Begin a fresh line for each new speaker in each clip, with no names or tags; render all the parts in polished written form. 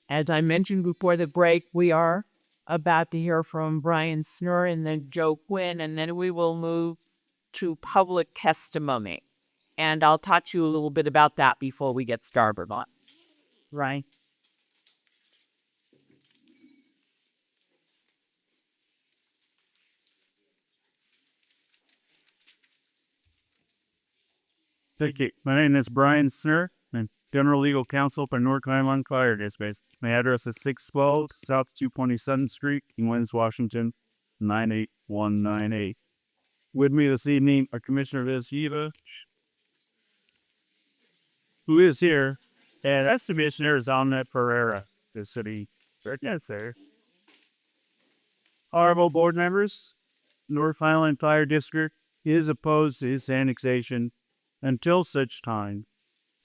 As I mentioned before the break, we are about to hear from Brian Snur and then Joe Quinn, and then we will move to public testimony. And I'll talk to you a little bit about that before we get started on. Right?
Thank you. My name is Brian Snur. I'm General Legal Counsel for North Highline Fire District. My address is 612 South 227th Street, Waynes, Washington, 98198. With me this evening are Commissioner Liz Yiva, who is here, and that's Commissioner Zalnet Pereira, the city. Yes, sir. Honorable board members, North Highline Fire District is opposed to its annexation until such time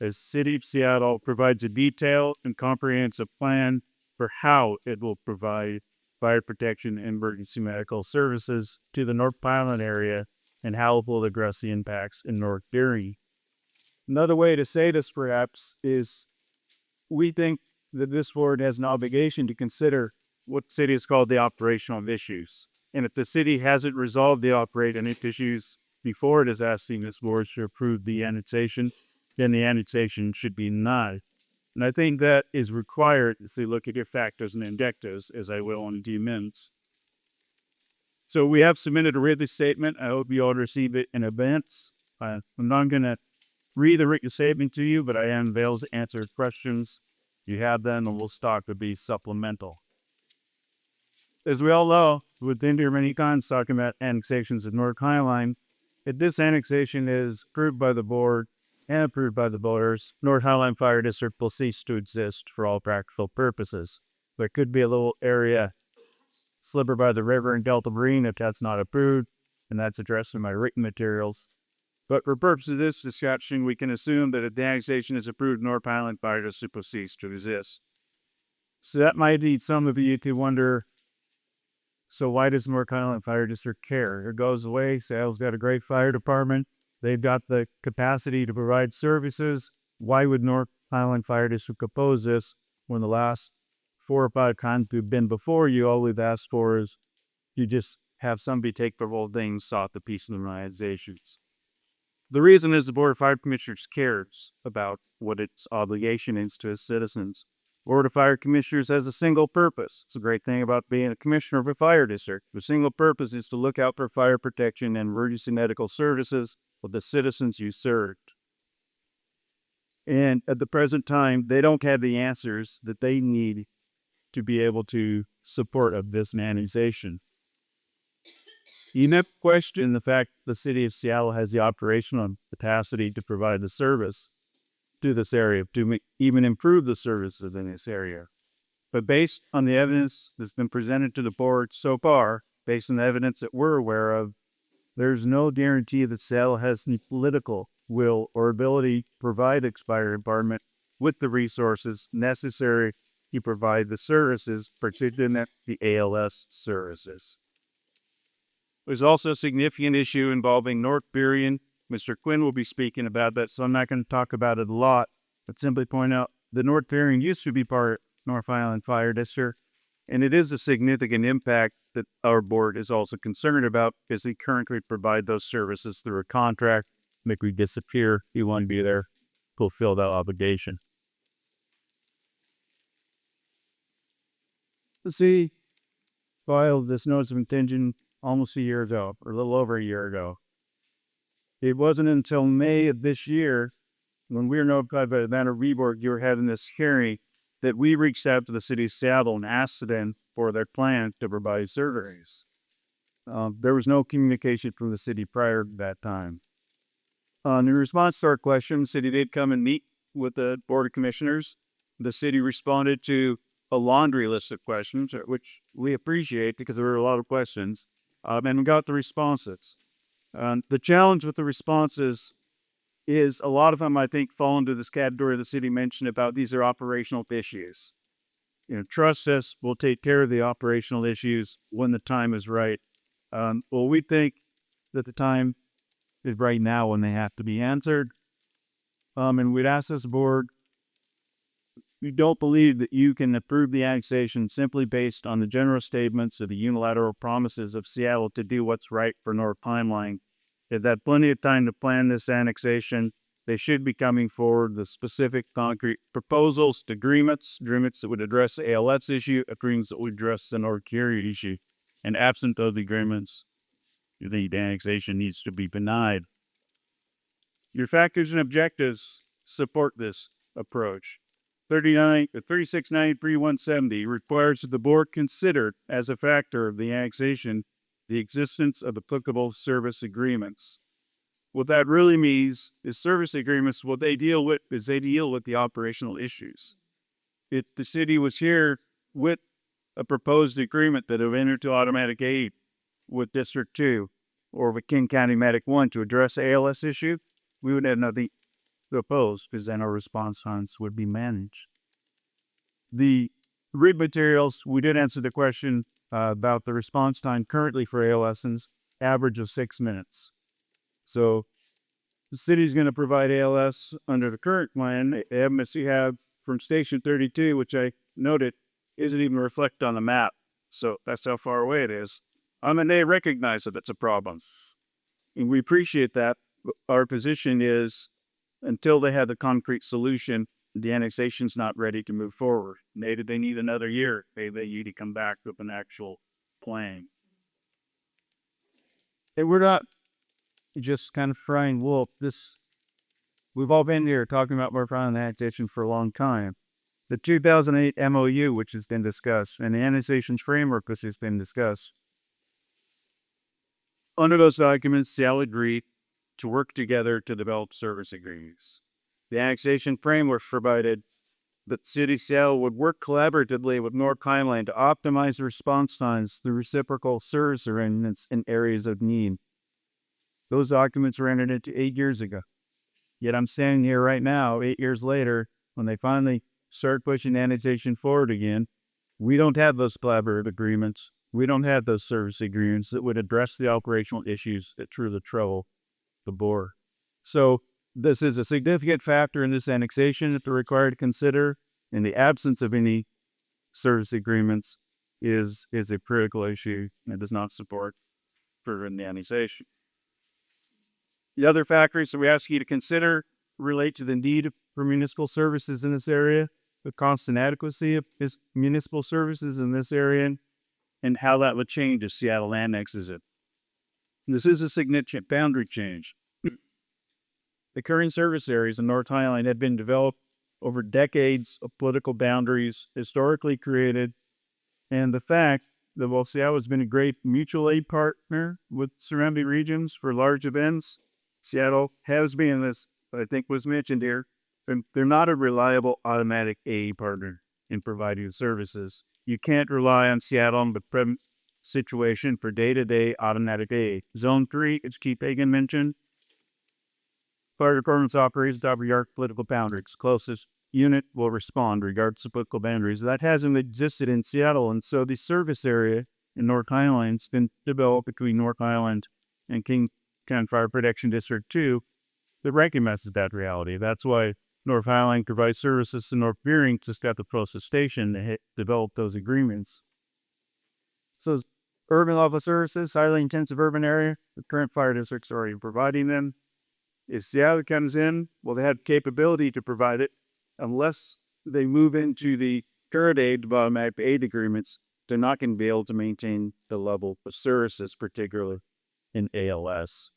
as City of Seattle provides a detailed and comprehensive plan for how it will provide fire protection and emergency medical services to the North Island area and how it will address the impacts in North Erie. Another way to say this, perhaps, is we think that this board has an obligation to consider what the city has called the operational issues. And if the city hasn't resolved the operating issues before it is asking this board to approve the annexation, then the annexation should be denied. And I think that is required as they look at your factors and indicators, as I will in a few minutes. So we have submitted a written statement. I hope you all receive it in advance. I'm not going to read the written statement to you, but I am available to answer questions you have then, and we'll start to be supplemental. As we all know, we've been here many times talking about annexations of North Highline. If this annexation is approved by the board and approved by the voters, North Highline Fire District will cease to exist for all practical purposes. There could be a little area sliver by the river in Delta Marine if that's not approved, and that's addressed in my written materials. But for purposes of this discussion, we can assume that if the annexation is approved, North Highline Fire District will cease to exist. So that might lead some of you to wonder, so why does North Highline Fire District care? It goes away. Seattle's got a great fire department. They've got the capacity to provide services. Why would North Highline Fire District oppose this when the last 4 or 5 times we've been before you, all we've asked for is you just have somebody take the whole thing, sought the peace of the organizations. The reason is the Board of Fire Commissioners cares about what its obligation is to its citizens. Board of Fire Commissioners has a single purpose. It's a great thing about being a commissioner of a fire district. The single purpose is to look out for fire protection and emergency medical services of the citizens you served. And at the present time, they don't have the answers that they need to be able to support of this annexation. You never question the fact the city of Seattle has the operational capacity to provide the service to this area, to even improve the services in this area. But based on the evidence that's been presented to the board so far, based on the evidence that we're aware of, there's no guarantee that Seattle has any political will or ability to provide the fire department with the resources necessary to provide the services, particularly the ALS services. There's also a significant issue involving North Burien. Mr. Quinn will be speaking about that, so I'm not going to talk about it a lot, but simply point out the North Burien used to be part of North Highline Fire District, and it is a significant impact that our board is also concerned about because we currently provide those services through a contract. Make we disappear, you want to be there, fulfill that obligation. The city filed this notice of intention almost a year ago, or a little over a year ago. It wasn't until May of this year, when we were notified by the Banner Board you were having this hearing, that we reached out to the city of Seattle and asked them for their plan to provide surveys. There was no communication from the city prior to that time. In response to our question, the city did come and meet with the Board of Commissioners. The city responded to a laundry list of questions, which we appreciate because there were a lot of questions, and we got the responses. The challenge with the responses is a lot of them, I think, fall into this category the city mentioned about these are operational issues. Trust us, we'll take care of the operational issues when the time is right. Well, we think that the time is right now when they have to be answered. And we'd ask this board We don't believe that you can approve the annexation simply based on the general statements of the unilateral promises of Seattle to do what's right for North Highline. They've had plenty of time to plan this annexation. They should be coming forward with specific concrete proposals, agreements that would address the ALS issue, agreements that would address the North Carrier issue. And absent those agreements, the annexation needs to be denied. Your factors and objectives support this approach. 3693-170 requires that the board consider as a factor of the annexation the existence of applicable service agreements. What that really means is service agreements, what they deal with is they deal with the operational issues. If the city was here with a proposed agreement that have entered to automatic aid with District 2 or with King County Medic 1 to address the ALS issue, we would have nothing to oppose because then our response times would be managed. The read materials, we did answer the question about the response time currently for ALSs, average of 6 minutes. So the city is going to provide ALS under the current plan. The estimates you have from Station 32, which I noted, isn't even reflected on the map. So that's how far away it is. And they recognize that it's a problem. And we appreciate that. Our position is until they have the concrete solution, the annexation's not ready to move forward. Maybe they need another year. Maybe they need to come back with an actual plan. And we're not just kind of frying wolf. We've all been here talking about North Island annexation for a long time. The 2008 MOU, which has been discussed, and the annexation framework, which has been discussed. Under those documents, Seattle agreed to work together to develop service agreements. The annexation framework provided that City of Seattle would work collaboratively with North Highline to optimize response times through reciprocal service arrangements in areas of need. Those documents were entered into 8 years ago. Yet I'm standing here right now, 8 years later, when they finally start pushing annexation forward again. We don't have those collaborative agreements. We don't have those service agreements that would address the operational issues that truly trouble the board. So this is a significant factor in this annexation that they're required to consider. In the absence of any service agreements is a critical issue and does not support further annexation. The other factors that we ask you to consider relate to the need for municipal services in this area, the cost and adequacy of municipal services in this area, and how that would change if Seattle annexes it. This is a significant boundary change. The current service areas in North Highline had been developed over decades of political boundaries historically created, and the fact that while Seattle has been a great mutual aid partner with surrounding regions for large events, Seattle has been, as I think was mentioned here, they're not a reliable automatic aid partner in providing services. You can't rely on Seattle in the present situation for day-to-day automatic aid. Zone 3, as Keith Hagan mentioned, fire department's operations regard political boundaries. Closest unit will respond regardless of political boundaries. That hasn't existed in Seattle, and so the service area in North Highline's been developed between North Island and King County Fire Protection District 2 that recognizes that reality. That's why North Highline provides services to North Beering, just got the closest station to develop those agreements. So urban level services, highly intensive urban area, the current fire districts are already providing them. If Seattle comes in, well, they have capability to provide it. Unless they move into the current automatic aid agreements, they're not going to be able to maintain the level of services, particularly in ALS.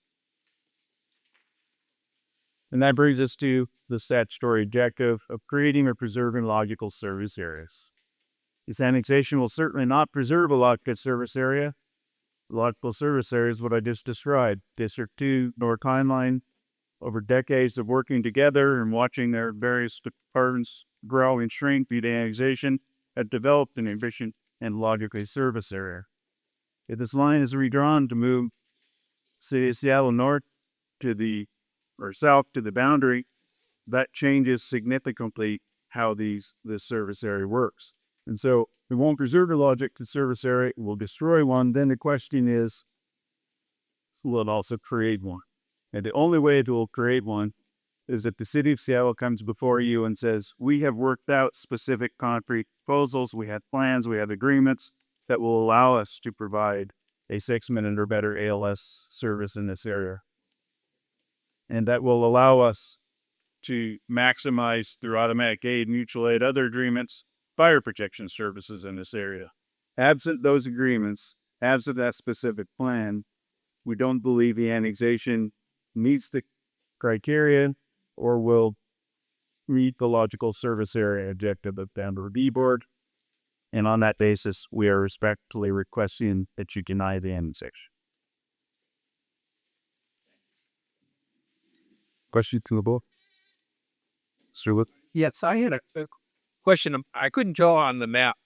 And that brings us to the statutory objective of creating or preserving logical service areas. This annexation will certainly not preserve a logical service area. Logical service area is what I just described. District 2, North Highline, over decades of working together and watching their various departments grow and shrink due to annexation, have developed an efficient and logical service area. If this line is redrawn to move City of Seattle north to the south to the boundary, that changes significantly how this service area works. And so it won't preserve the logic to service area, it will destroy one. Then the question is, will it also create one? And the only way it will create one is that the city of Seattle comes before you and says, we have worked out specific concrete proposals, we had plans, we have agreements that will allow us to provide a 6-minute or better ALS service in this area. And that will allow us to maximize through automatic aid, mutual aid, other agreements, fire protection services in this area. Absent those agreements, absent that specific plan, we don't believe the annexation meets the criteria or will meet the logical service area objective of the BRB board. And on that basis, we are respectfully requesting that you deny the annexation. Question to the board? Sir,
Yes, I had a question. I couldn't draw on the map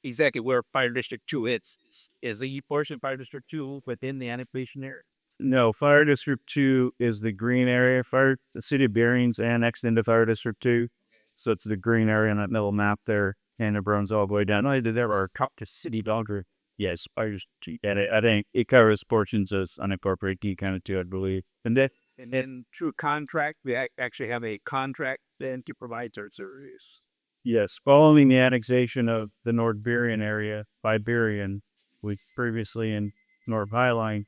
exactly where Fire District 2 is. Is the portion of Fire District 2 within the annexation area?
no, Fire District 2 is the green area. The city of Bering's annexed into Fire District 2. So it's the green area on that middle map there, and it runs all the way down. No, there are top to city dogger. Yes, Fire District 2. And I think it covers portions of unincorporated D kind of too, I believe. And
then through contract, we actually have a contract then to provide our service.
yes, following the annexation of the North Berrien area by Berrien, we previously in North Highline,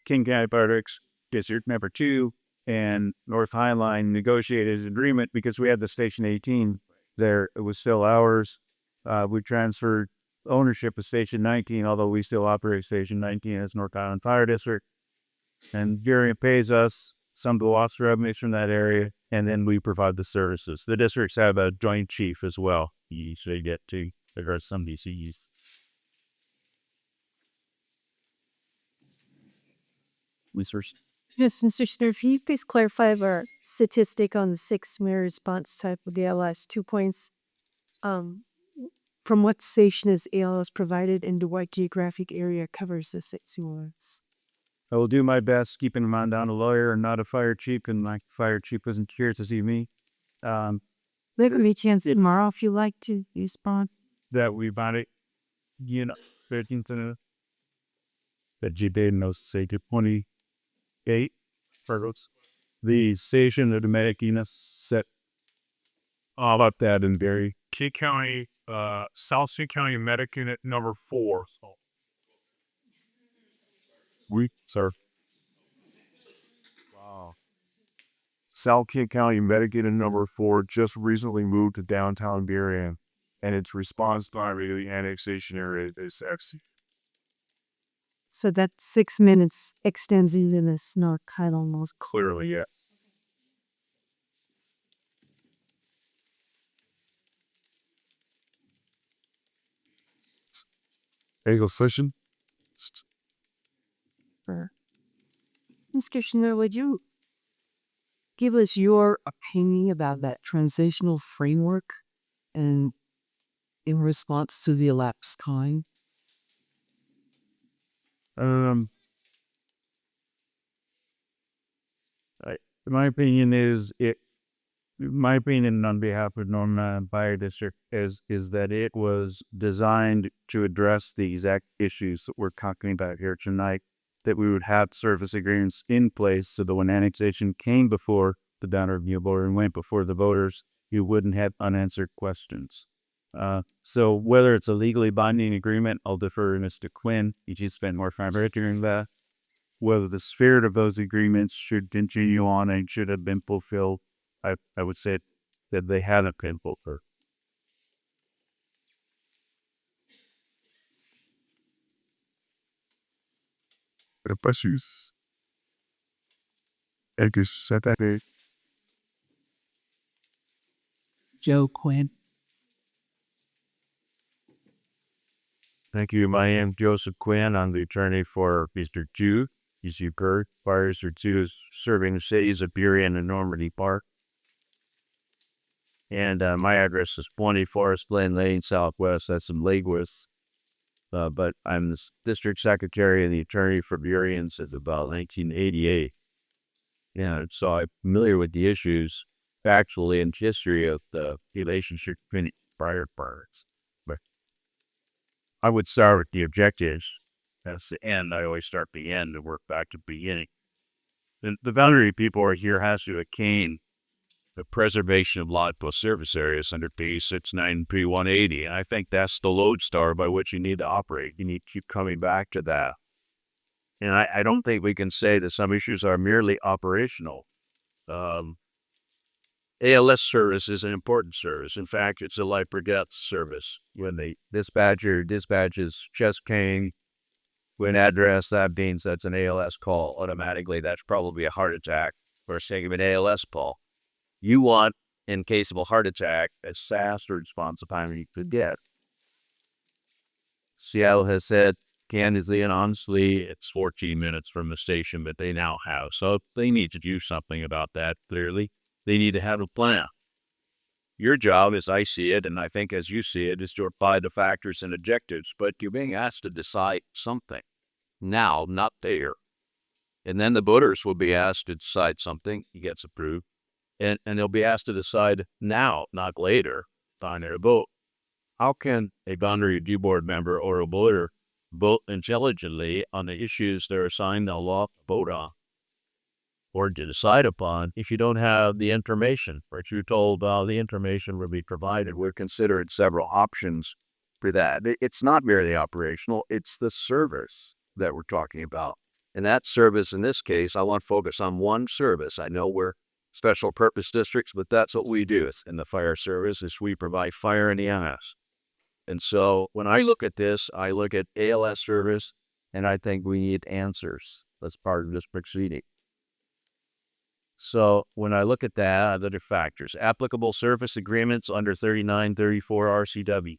King County Fire District number 2 and North Highline negotiated an agreement because we had the Station 18 there. It was still ours. We transferred ownership of Station 19, although we still operate Station 19 as North Highland Fire District. And Berrien pays us some of the lost revenues from that area, and then we provide the services. The districts have a joint chief as well. You usually get to address some of these issues. Research.
Yes, Mr. Schnur, can you please clarify our statistic on the 6-minute response type of the ALS? 2 points. From what station is ALS provided and to what geographic area covers the 6 minutes?
I will do my best, keeping in mind I'm a lawyer and not a fire chief, and my fire chief wasn't here to see me.
There will be a chance tomorrow if you like to respond.
That we bought it, 13th and that GP knows say to 28 first. The station of the Medicina set all about that in Berry.
Key County, South Sioux County Medic Unit number 4. So.
We, sir.
Wow. South King County Medic Unit number 4 just recently moved to downtown Berrien, and its response time to the annexation area is excellent.
So that 6 minutes extends into this North Highland most
Clearly, yeah.
Eagle session.
clear. Mr. Schnur, would you give us your opinion about that transitional framework and in response to the elapsed time?
My opinion is my opinion on behalf of Norma Fire District is that it was designed to address the exact issues that we're talking about here tonight, that we would have service agreements in place so that when annexation came before the boundary review board and went before the voters, you wouldn't have unanswered questions. So whether it's a legally binding agreement, I'll defer to Mr. Quinn. He just spent more time reviewing that. Whether the spirit of those agreements should continue on and should have been fulfilled, I would say that they haven't been fulfilled.
Issues. Eggs said that.
Joe Quinn.
Thank you. I am Joseph Quinn. I'm the attorney for Mr. Jew. As you've heard, Fire District 2 is serving the cities of Berrien and Normandy Park. And my address is 20 Forest Glen Lane, Southwest. That's in Lakewood. But I'm the district secretary and the attorney for Berrien since about 1988. Yeah, so I'm familiar with the issues, factually, and history of the relationship between fire departments. But I would start with the objectives. That's the end. I always start the end and work back to the beginning.
the boundary people are here has to attain the preservation of lodgepole service areas under P69 and P180. And I think that's the lodestar by which you need to operate. You need to keep coming back to that. And I don't think we can say that some issues are merely operational. ALS service is an important service. In fact, it's a life or death service. When the dispatcher dispatches chest pain, when address, that means that's an ALS call. Automatically, that's probably a heart attack or a an ALS call. You want, in case of a heart attack, as fast a response time you could get. Seattle has said, candidly and honestly, it's 14 minutes from the station, but they now have. So they need to do something about that, clearly. They need to have a plan. Your job, as I see it, and I think as you see it, is to apply the factors and objectives, but you're being asked to decide something. Now, not there. And then the voters will be asked to decide something. He gets approved. And they'll be asked to decide now, not later, on their vote. How can a boundary review board member or a voter vote intelligently on the issues they're assigned a law to vote on or to decide upon if you don't have the information? But you're told the information will be provided.
We're considering several options for that. It's not merely operational, it's the service that we're talking about. And that service, in this case, I want to focus on one service. I know we're special purpose districts, but that's what we do in the fire service, is we provide fire and EMS. And so when I look at this, I look at ALS service, and I think we need answers. That's part of this proceeding. So when I look at that, other factors, applicable service agreements under 3934 RCW.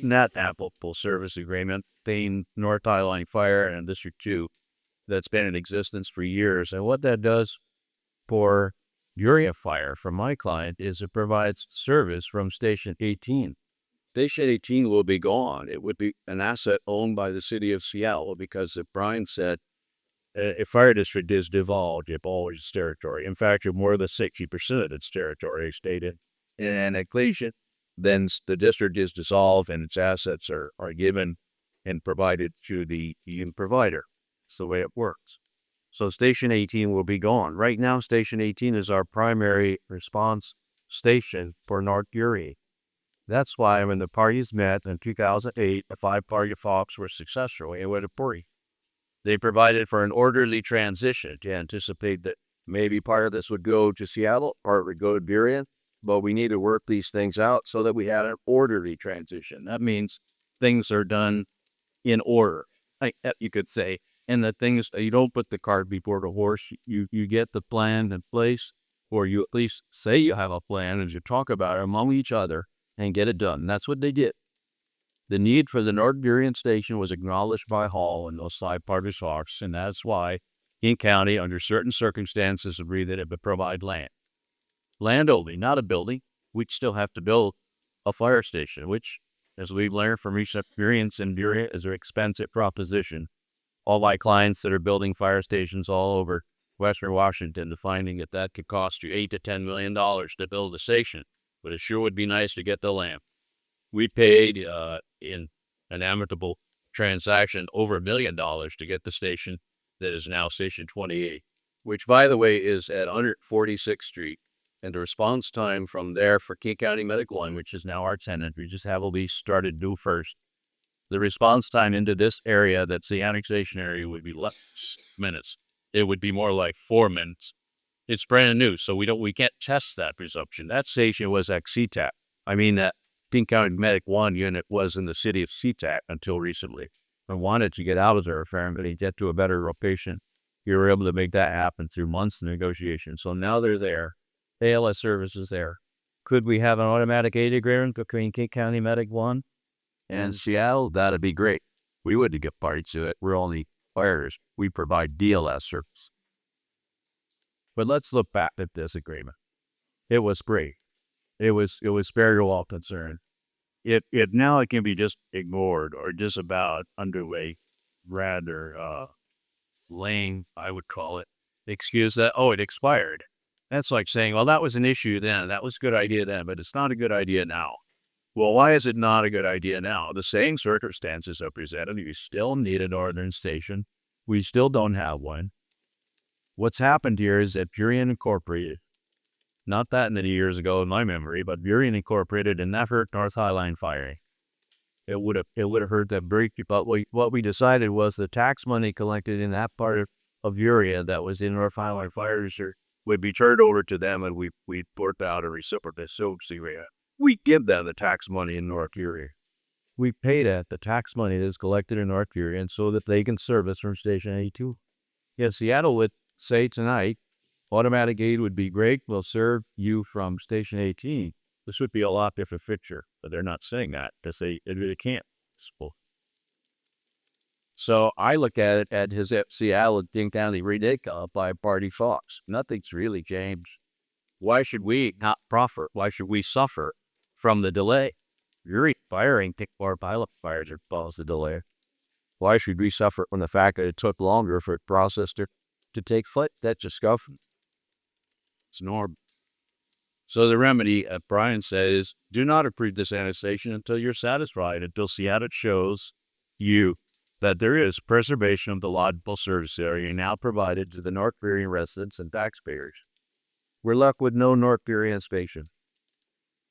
Not applicable service agreement, being North Highline Fire and District 2, that's been in existence for years. And what that does for Urea Fire, from my client, is it provides service from Station 18. Station 18 will be gone. It would be an asset owned by the city of Seattle, because if Brian said a fire district is devolved, it always its territory. In fact, more than 60% of its territory stayed in annexation. Then the district is dissolved and its assets are given and provided to the provider. It's the way it works. So Station 18 will be gone. Right now, Station 18 is our primary response station for North Erie. That's why when the parties met in 2008, the 5-party talks were successful and went free. They provided for an orderly transition to anticipate that maybe part of this would go to Seattle, part would go to Burien, but we need to work these things out so that we had an orderly transition. That means things are done in order, you could say. And the thing is, you don't put the cart before the horse. You get the plan in place, or you at least say you have a plan as you talk about it among each other and get it done. And that's what they did. The need for the North Burien station was acknowledged by Hall and those 5-party talks, and that's why King County, under certain circumstances, agreed that it would provide land. Land only, not a building. We'd still have to build a fire station, which, as we've learned from recent experience in Burien, is an expensive proposition. All my clients that are building fire stations all over Western Washington are finding that could cost you $8 to $10 million to build a station, but it sure would be nice to get the land. We paid in an amicable transaction over $1 million to get the station that is now Station 28, which, by the way, is at 146th Street. And the response time from there for King County Medical Line, which is now our tenant, we just have a lease started due first. The response time into this area, that's the annexation area, would be less minutes. It would be more like 4 minutes. It's brand new, so we can't test that presumption. That station was at CTAC. I mean, that King County Medic 1 unit was in the city of SeaTac until recently. I wanted to get out of there, but to get to a better location. You were able to make that happen through months of negotiation. So now they're there. ALS service is there. Could we have an automatic aid agreement between King County Medic 1 and Seattle? That'd be great. We wouldn't get parties to it. We're only fires. We provide DLS service. But let's look back at this agreement. It was great. It was spared to all concerned. It now it can be just ignored or just about underway, rather lame, I would call it. Excuse that, it expired. That's like saying, well, that was an issue then. That was a good idea then, but it's not a good idea now. Well, why is it not a good idea now? The same circumstances are presented. You still need a northern station. We still don't have one. What's happened here is that Burien Incorporated, not that many years ago in my memory, but Burien Incorporated and that hurt North Highline firing. It would have hurt that break. But what we decided was the tax money collected in that part of Urea that was in North Highline Fire District would be turned over to them, and we'd put out a reciprocal area. We give them the tax money in North Urea. We pay that the tax money that is collected in North Urea, and so that they can service from Station 82. Yes, Seattle would say tonight, automatic aid would be great. We'll serve you from Station 18. This would be a lot different picture, but they're not saying that because they really can't. So I look at it at his Seattle and King County ridiculous by Party Fox. Nothing's really changed. Why should we not profit? Why should we suffer from the delay? You're firing tick more pilot fires or cause the delay. Why should we suffer from the fact that it took longer for the process to take foot? That's just scuffing. It's normal. So the remedy, Brian says, do not approve this annexation until you're satisfied, until Seattle shows you that there is preservation of the lodgepole service area now provided to the North Burien residents and taxpayers. We're left with no North Burien station,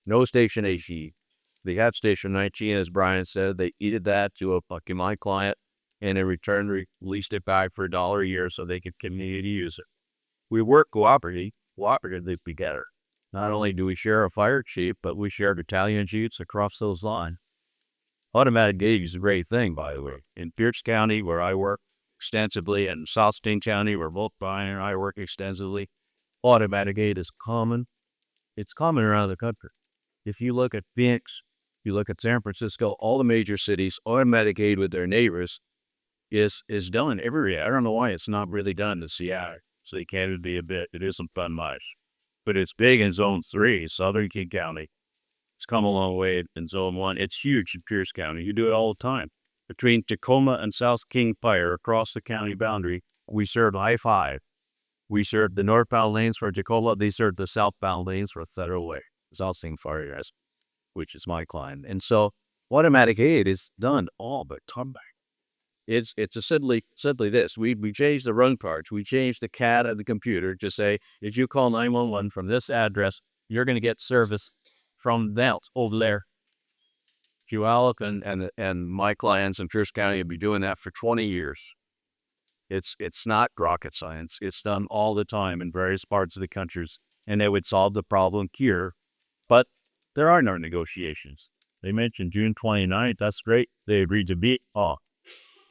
no Station 18. They have Station 19, as Brian said. They eated that to a my client, and in return released it back for $1 a year so they could continue to use it. We work cooperatively together. Not only do we share a fire chief, but we share battalion chiefs across those lines. Automatic aid is a great thing, by the way. In Pierce County, where I work extensively, and South State County, where both Brian and I work extensively, automatic aid is common. It's common around the country. If you look at Phoenix, you look at San Francisco, all the major cities, automatic aid with their neighbors is done everywhere. I don't know why it's not really done in Seattle. So it can be a bit. It isn't done much. But it's big in Zone 3, Southern King County. It's come a long way in Zone 1. It's huge in Pierce County. You do it all the time. Between Tacoma and South King Fire, across the county boundary, we serve I-5. We serve the northbound lanes for Tacoma. They serve the southbound lanes for Federal Way, South King Fire, which is my client. And so automatic aid is done all but comeback. It's simply this. We changed the run parts. We changed the CAD of the computer to say, if you call 911 from this address, you're going to get service from that over there. Jualec and my clients in Pierce County have been doing that for 20 years. It's not rocket science. It's done all the time in various parts of the countries, and they would solve the problem here. But there are no negotiations. They mentioned June 29th. That's great. They agreed to be off.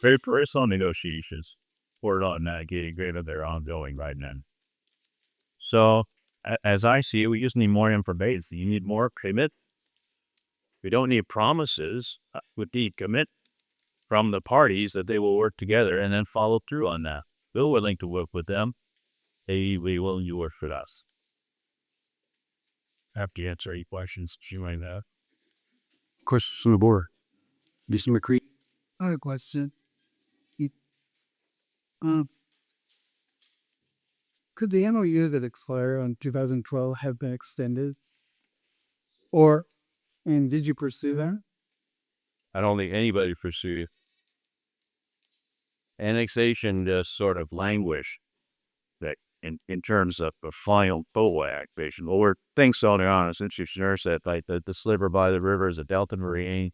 Very personal negotiations for automatic aid agreement. They're ongoing right now. So, as I see it, we just need more information. You need more commit. We don't need promises. We need commit from the parties that they will work together and then follow through on that. We're willing to work with them. They will be willing to work for us. I have to answer any questions you might have.
Questions from the board? Mr. McCree?
I have a question. Could the MOU that expired on 2012 have been extended? And did you pursue that?
I don't think anybody pursued annexation just sort of languish that in terms of the final full activation. Well, we're things so honest, since you said like the sliver by the river is a Delta Marine,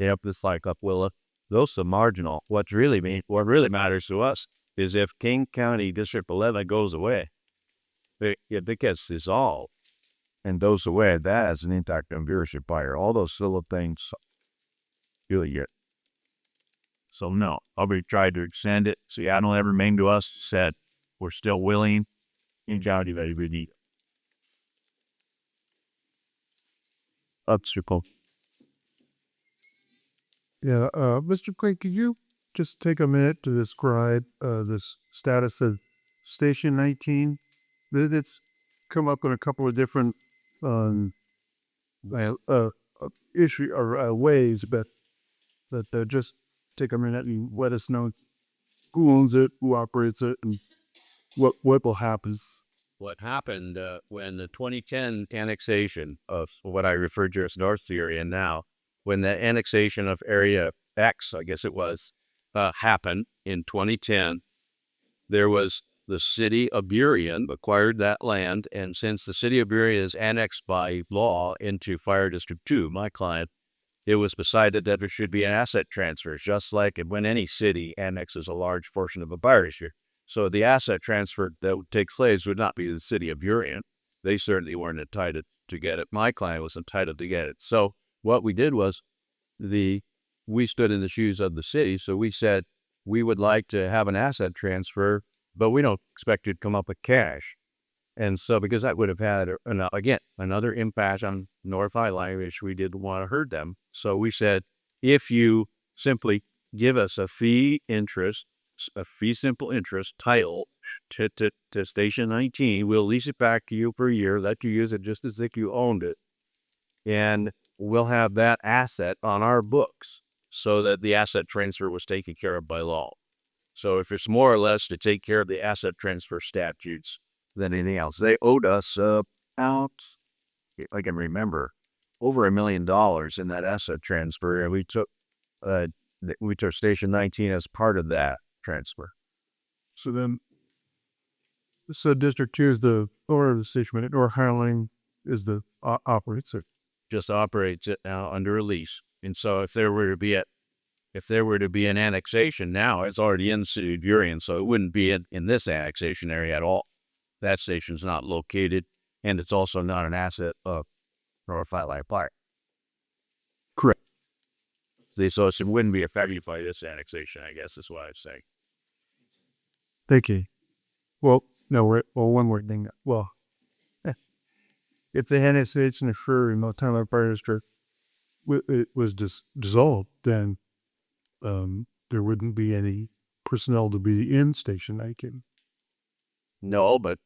up this like up Willa. Those are marginal. What really matters to us is if King County District 11 goes away, it gets dissolved.
And goes away, that has an impact on viewership buyer. All those little things really get.
So no, we tried to extend it. Seattle never came to us, said we're still willing. In County, very good.
Upsicle.
Yeah, Mr. Quinn, could you just take a minute to describe this status of Station 19? It's come up in a couple of different issue or ways, but just take a minute and let us know who owns it, who operates it, and what will happen.
What happened when the 2010 annexation of what I refer to as North Area now, when the annexation of Area X, I guess it was, happened in 2010, there was the city of Burien acquired that land, and since the city of Burien is annexed by law into Fire District 2, my client, it was decided that there should be an asset transfer, just like when any city annexes a large portion of a fire district. So the asset transfer that would take place would not be the city of Burien. They certainly weren't entitled to get it. My client was entitled to get it. So what we did was we stood in the shoes of the city. So we said we would like to have an asset transfer, but we don't expect it to come up with cash. And so, because that would have had, again, another impact on North Highline, which we didn't want to hurt them. So we said, if you simply give us a fee simple interest title to Station 19, we'll lease it back to you per year, let you use it just as if you owned it. And we'll have that asset on our books so that the asset transfer was taken care of by law. So if it's more or less to take care of the asset transfer statutes than anything else, they owed us about, if I can remember, over $1 million in that asset transfer, and we took Station 19 as part of that transfer.
So then, so District 2 is the owner of the station, or Highline is the operator.
Just operates it now under a lease. And so if there were to be an annexation now, it's already in the city of Burien, so it wouldn't be in this annexation area at all. That station's not located, and it's also not an asset of North Highline Park.
Correct.
So it wouldn't be affected by this annexation, I guess is what I'm saying.
Thank you. Well, no, one more thing. Well, if the annexation for North Highline Fire District it was dissolved, then there wouldn't be any personnel to be in Station 19.
No, but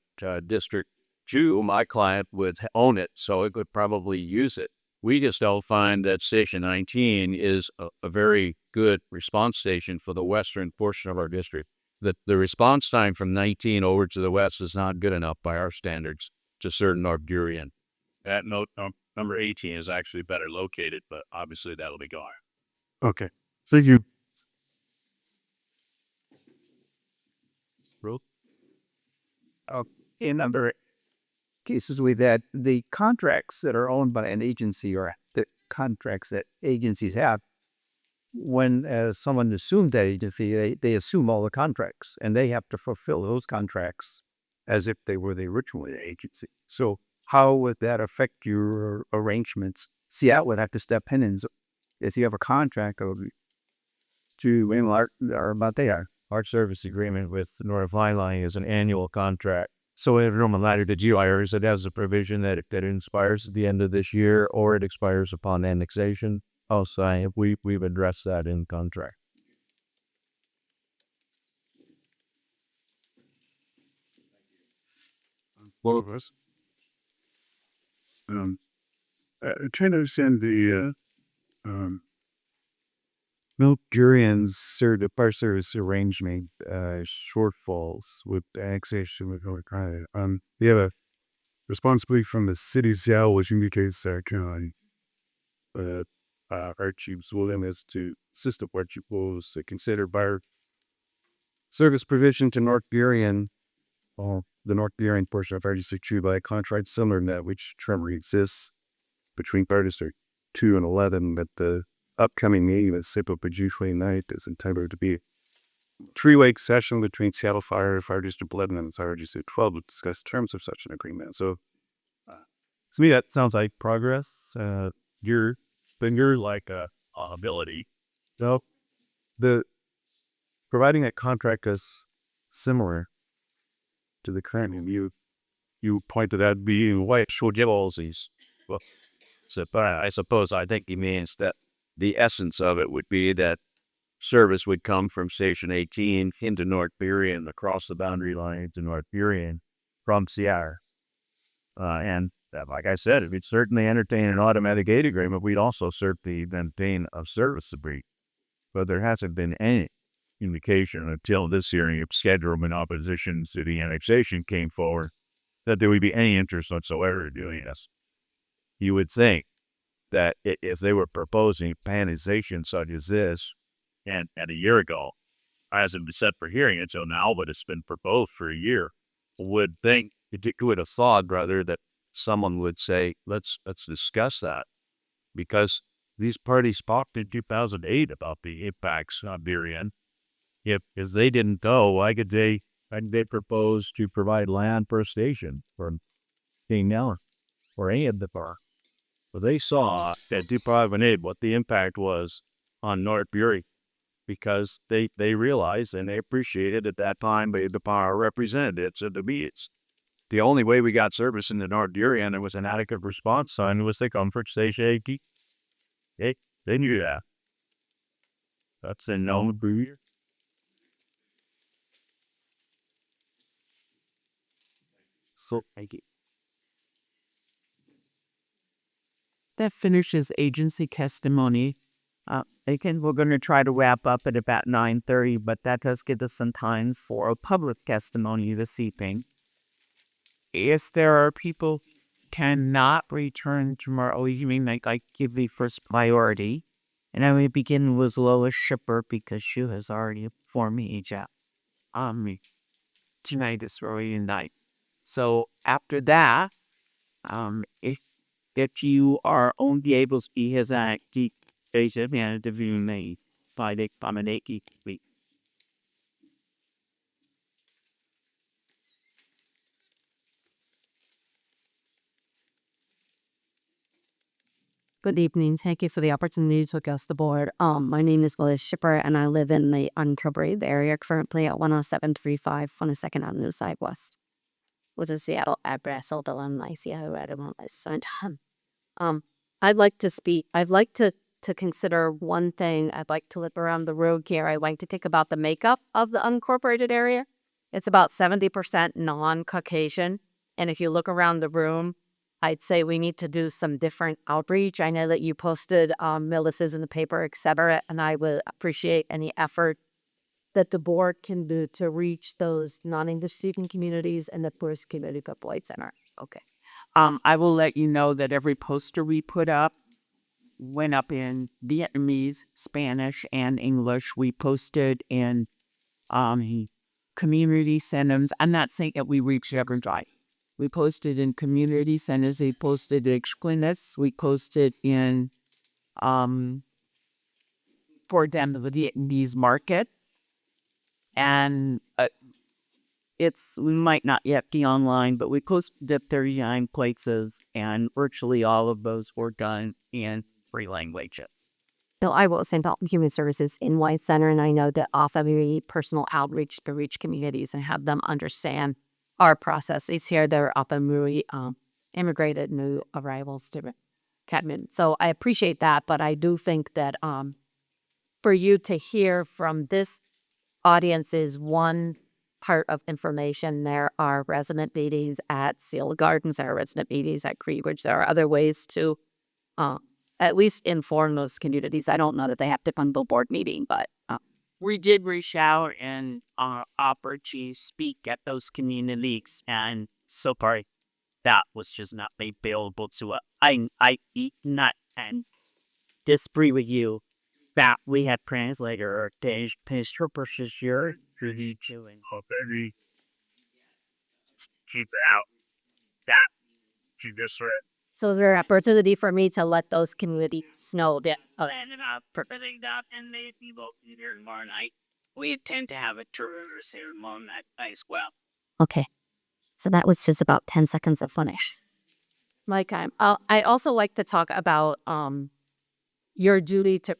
District 2, my client would own it, so it could probably use it. We just don't find that Station 19 is a very good response station for the western portion of our district. The response time from 19 over to the west is not good enough by our standards to serve North Burien. That number 18 is actually better located, but obviously that'll be gone.
Okay. Thank you.
In other cases with that, the contracts that are owned by an agency or the contracts that agencies have, when someone assumed that agency, they assume all the contracts and they have to fulfill those contracts as if they were the original agency. So how would that affect your arrangements? Seattle would have to step in, and if you have a contract
Our service agreement with North Highline is an annual contract. So it no matter the GIRs, it has a provision that it expires at the end of this year or it expires upon annexation. Also, we've addressed that in contract.
Both of us. Trying to understand the Milk Durian's fire service arrangement shortfalls with annexation with North Highline. They have a responsibility from the city of Seattle, which indicates that our chief's willingness to assist the fire chief was to consider fire service provision to North Burien, the North Burien portion of Fire District 2 by a contract similar to that which currently exists between Fire District 2 and 11, but the upcoming meeting that's scheduled for June 29th is intended to be a 3-week session between Seattle Fire, Fire District 11, and Fire District 12 to discuss terms of such an agreement. So, to me, that sounds like progress.
You're like a ability.
No, the providing a contract is similar to the current, and you pointed out being white.
Well, so, but I suppose I think he means that the essence of it would be that service would come from Station 18 into North Burien, across the boundary line to North Burien from Seattle. And like I said, if we'd certainly entertain an automatic aid agreement, we'd also certainly entertain a service agreement. But there hasn't been any indication until this hearing of schedule in opposition to the annexation came forward that there would be any interest whatsoever in doing this. You would think that if they were proposing panization such as this, and a year ago,
hasn't been set for hearing until now, but it's been proposed for a year. Would think, you would have thought rather that someone would say, let's discuss that, because these parties talked in 2008 about the impacts on Burien. If they didn't know, why could they propose to provide land per station for King Neller or any of the bar? But they saw at 2008 what the impact was on North Bury, because they realized and they appreciated at that time by the power representatives of the meetings. The only way we got service in the North Bury and there was an adequate response time was the comfort station 80. They knew that. That's a known beer.
So
Thank you.
That finishes agency testimony. Again, we're going to try to wrap up at about 9:30, but that does give us some time for a public testimony this evening. If there are people cannot return tomorrow evening, I give the first priority. And I will begin with Lois Shipper because she has already informed me that tonight is really night. So after that, if you are only able to be his active agent and interview me by the Pamaneki week.
Good evening. Thank you for the opportunity to address the board. My name is Lois Shipper, and I live in the unincorporated area currently at 10735 22nd Avenue Southwest, which is Seattle address, although I'm like Seattle at the same time. I'd like to speak. I'd like to consider one thing. I'd like to look around the road here. I'd like to think about the makeup of the unincorporated area. It's about 70% non-Caucasian, and if you look around the room, I'd say we need to do some different outreach. I know that you posted Melissa's in the paper, etc., and I would appreciate any effort that the board can do to reach those non-English speaking communities and the First Community White Center.
Okay. I will let you know that every poster we put up went up in Vietnamese, Spanish, and English. We posted in community centers. I'm not saying that we reached every drive. We posted in community centers. We posted in clinics. We posted in for them the Vietnamese market, and we might not yet be online, but we posted at 39 places, and virtually all of those were done in 3 languages.
So I will send out human services in White Center, and I know that often we personal outreach to reach communities and have them understand our processes here. They're often really immigrated new arrivals to Cadman. So I appreciate that, but I do think that for you to hear from this audience is one part of information. There are resident meetings at Seal Gardens, there are resident meetings at Creebridge. There are other ways to at least inform those communities. I don't know that they have to come to a board meeting, but
we did reach out and offer to speak at those communities, and so far that was just not available to us. I not and disagree with you that we had translator or purposes here really doing
Maybe keep out that you just read.
so there's an opportunity for me to let those communities know that
ended up preparing that, and they people here tomorrow night. We intend to have a tour ceremony as well.
okay. So that was just about 10 seconds of finish. My time. I'd also like to talk about your duty to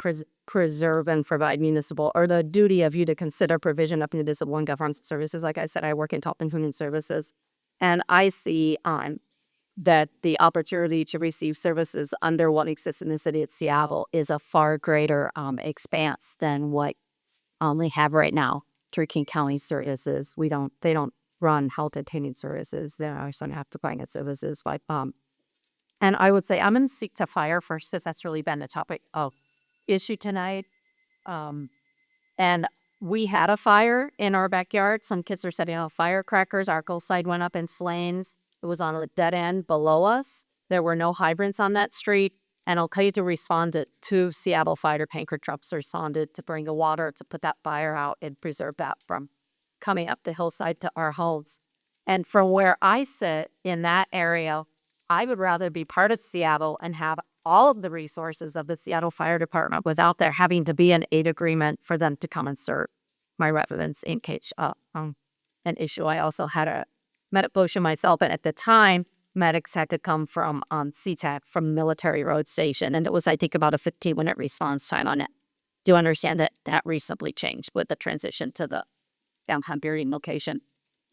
preserve and provide municipal, or the duty of you to consider provision of municipal and government services. Like I said, I work in Top and Human Services, and I see that the opportunity to receive services under what exists in the city of Seattle is a far greater expanse than what we have right now. King County services, they don't run health attending services. They also have to provide services by and I would say I'm going to seek to fire first, since that's really been the topic of issue tonight. And we had a fire in our backyard. Some kids are setting off firecrackers. Our hillside went up in flames. It was on a dead end below us. There were no hydrants on that street. And Al-Qaeda responded to Seattle fighter tanker trucks responded to bring the water to put that fire out and preserve that from coming up the hillside to our homes. And from where I sit in that area, I would rather be part of Seattle and have all of the resources of the Seattle Fire Department without there having to be an aid agreement for them to come and serve my residents in case an issue. I also had a medic potion myself, and at the time, medics had to come from SeaTac from Military Road Station, and it was, I think, about a 15-minute response time on it. Do understand that that recently changed with the transition to the downtown Burien location.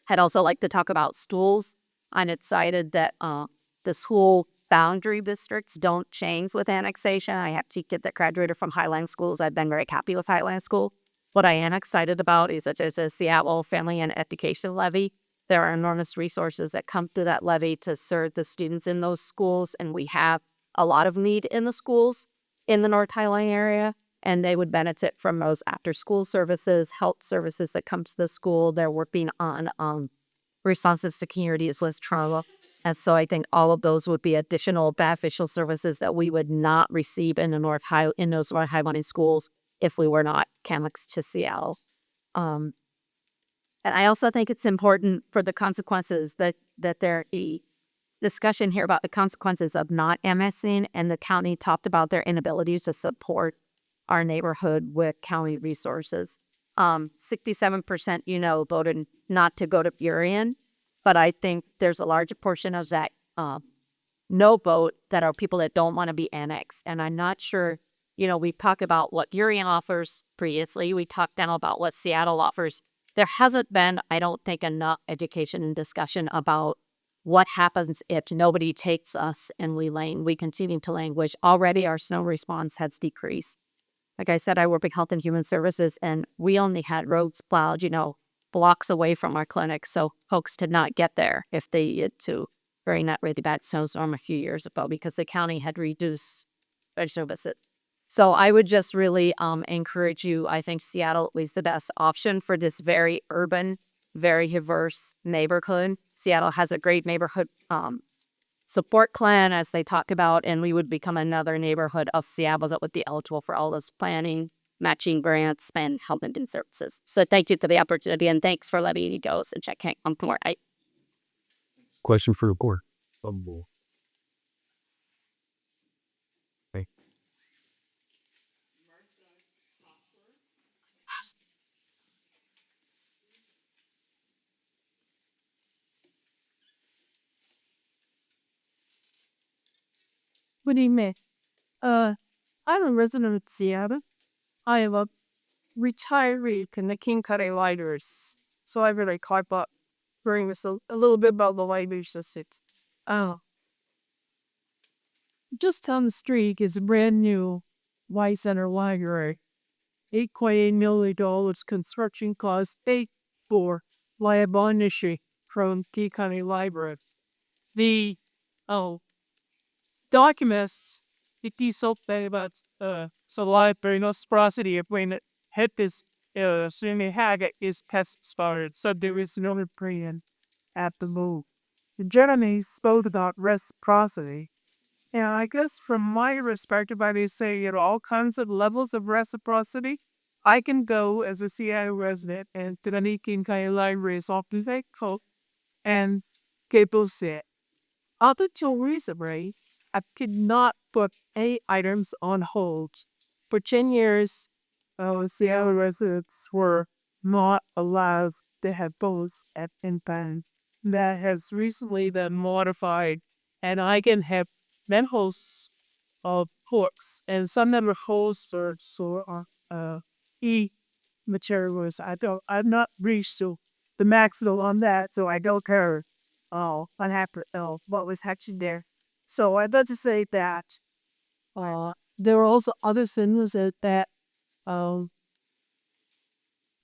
I'd also like to talk about schools. And it's cited that the school boundary districts don't change with annexation. I have two kids that graduated from Highline schools. I've been very happy with Highline School. What I am excited about is that there's a Seattle Family and Education Levy. There are enormous resources that come through that levy to serve the students in those schools, and we have a lot of need in the schools in the North Highline area, and they would benefit from those after-school services, health services that come to the school. They're working on responses to communities with trauma. And so I think all of those would be additional beneficial services that we would not receive in those North Highline schools if we were not annexed to Seattle. And I also think it's important for the consequences that there be discussion here about the consequences of not annexing, and the county talked about their inabilities to support our neighborhood with county resources. 67%, voted not to go to Burien, but I think there's a larger portion of that no vote that are people that don't want to be annexed. And I'm not sure, we talked about what Burien offers previously. We talked now about what Seattle offers. There hasn't been, I don't think, enough education and discussion about what happens if nobody takes us and we continue to languish. Already our snow response has decreased. Like I said, I work in Health and Human Services, and we only had roads plowed, blocks away from our clinic, so folks did not get there if they needed to during that really bad snowstorm a few years ago because the county had reduced their services. So I would just really encourage you. I think Seattle is the best option for this very urban, very diverse neighborhood. Seattle has a great neighborhood support plan, as they talk about, and we would become another neighborhood of Seattle that would be eligible for all those planning, matching grants, and health and services. So thank you for the opportunity, and thanks for letting me go and check on more.
Question for the board.
Good evening. I'm a resident of Seattle. I am a retiree in the King County Libraries. So I really caught up bring this a little bit about the library system. Just down the street is a brand new White Center Library. $8.8 million construction cost paid for liability from King County Library. The documents it is so bad about so library no prosperity when it hit this swimming hag is test started, so there is no plan at the move. The Jeremy spoke about reciprocity. And I guess from my perspective, I would say all kinds of levels of reciprocity. I can go as a Seattle resident and to the King County Library is often thankful and people say, up until recently, I could not put any items on hold. For 10 years, Seattle residents were not allowed to have boats at infant. That has recently been modified, and I can have manholes of porks, and some of the holes are materials. I'm not reached to the maximum on that, so I don't care. What happened? What was actually there? So I'd like to say that there are also other things that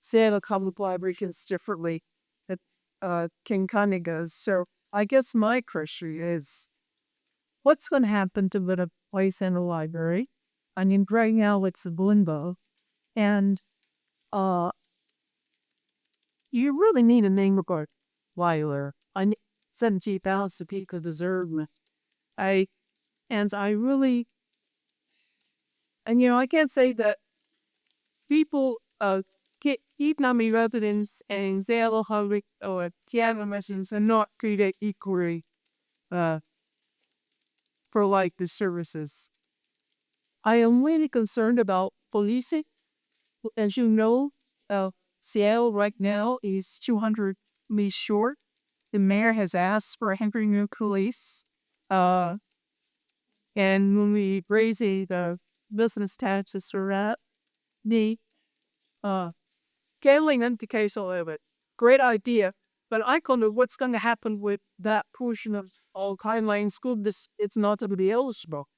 Seattle Public Library gets differently that King County goes. So I guess my question is, what's going to happen to the White Center Library? I mean, right now it's a limbo, and you really need a neighborhood library. 70,000 people deserve it. I really And I can't say that people, Vietnamese residents and Seattle Hungary or Seattle residents are not treated equally, for like the services. I am really concerned about policing. As you know, Seattle right now is 200 meters short. The mayor has asked for 100 new police. And when we raise the business taxes for that, the scaling indicates a little bit. Great idea. But I don't know what's going to happen with that portion of all Highline school. It's not going to be eligible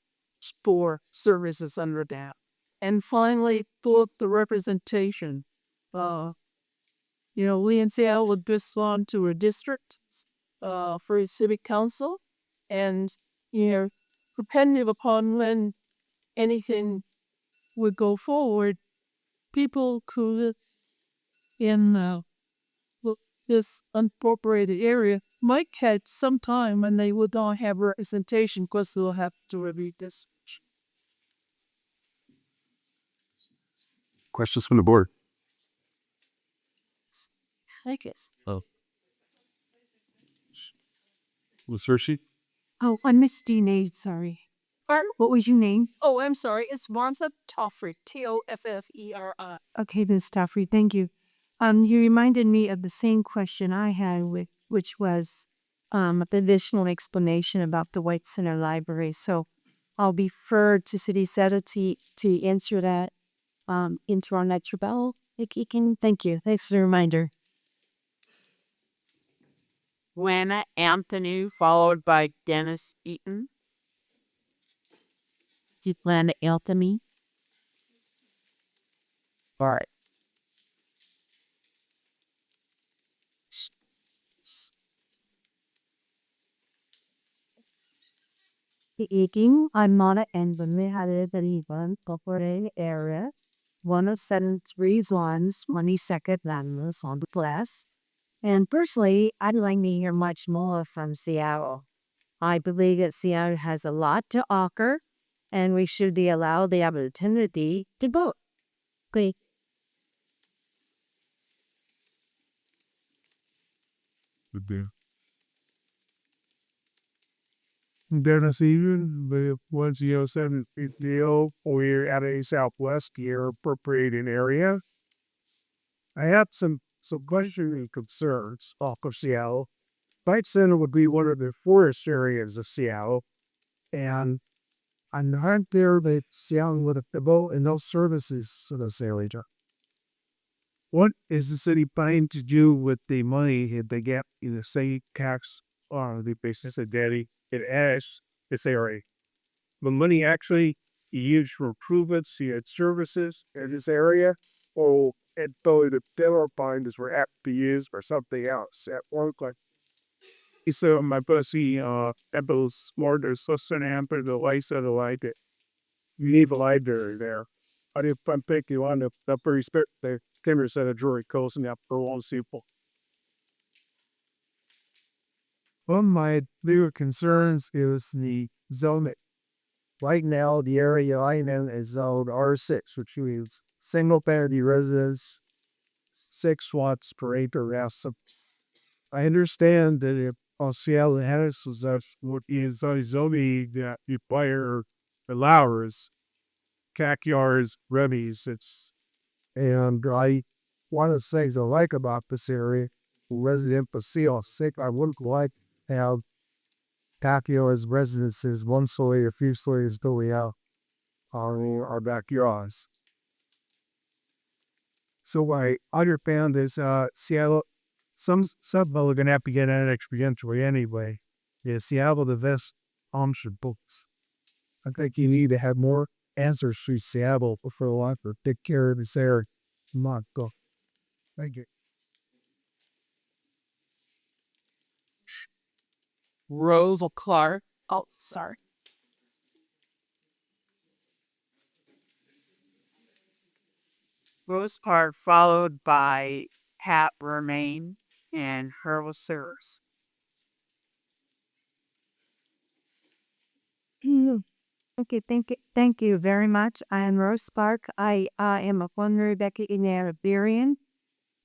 for services under that. And finally, for the representation. We in Seattle would belong to a district for a civic council. And, depending upon when anything would go forward, people could in this unappropriated area might catch some time when they would not have representation because they'll have to review this.
Questions from the board?
I guess.
Ms. Hershey?
Oh, I missed your name. Sorry. What was your name?
Oh, I'm sorry. It's Martha Toffrey. Tofferi.
Okay, Miss Toffrey. Thank you. You reminded me of the same question I had, which was the additional explanation about the White Center Library. So I'll defer to City Secretary to answer that into our next rebuttal. Thank you. Thanks for the reminder.
Gwenna Anthony, followed by Dennis Eaton.
Do you plan to answer me?
All right.
Speaking, I'm Mona and we had it that even corporate area. 107.3 zones, 22nd landless on the class. And personally, I'd like to hear much more from Seattle. I believe that Seattle has a lot to offer, and we should be allowed the opportunity to vote. Okay.
Dennis Eaton, the 107 deal. We're at a southwest gear appropriating area. I have some questions and concerns off of Seattle. White Center would be one of the forest areas of Seattle, and I'm not there that Seattle would devote in those services to this area. What is the city planning to do with the money that they get in the state tax or the basis of daddy it as this area? The money actually used for improvements and services in this area, or it the bill find is where apt to be used for something else at one point. So my pussy apples more than such hamper the lights of the light it. You need a library there. I did I'm thinking you want the respect the timber set of jury calls and up for one simple. One of my bigger concerns is the zoning. Right now, the area I'm in is zoned R6, which means single family residence, 6 watts per acre. I understand that if Seattle Annex is what is zoning that require allowers, backyards, remedies. And I one of the things I like about this area, resident for Seattle sick, I wouldn't like to have patio as residences, one story, a few stories going out our backyards. So I understand this Seattle some people are gonna have to get an experientially anyway. Yeah, Seattle the best option books. I think you need to have more answers to Seattle for a lot to take care of this area. Not go. Thank you.
Rose Clark. Oh, sorry. Rose Clark, followed by Pat Remain and Harold Sears.
Okay, thank you very much. I am Rose Spark. I am a former Iberian,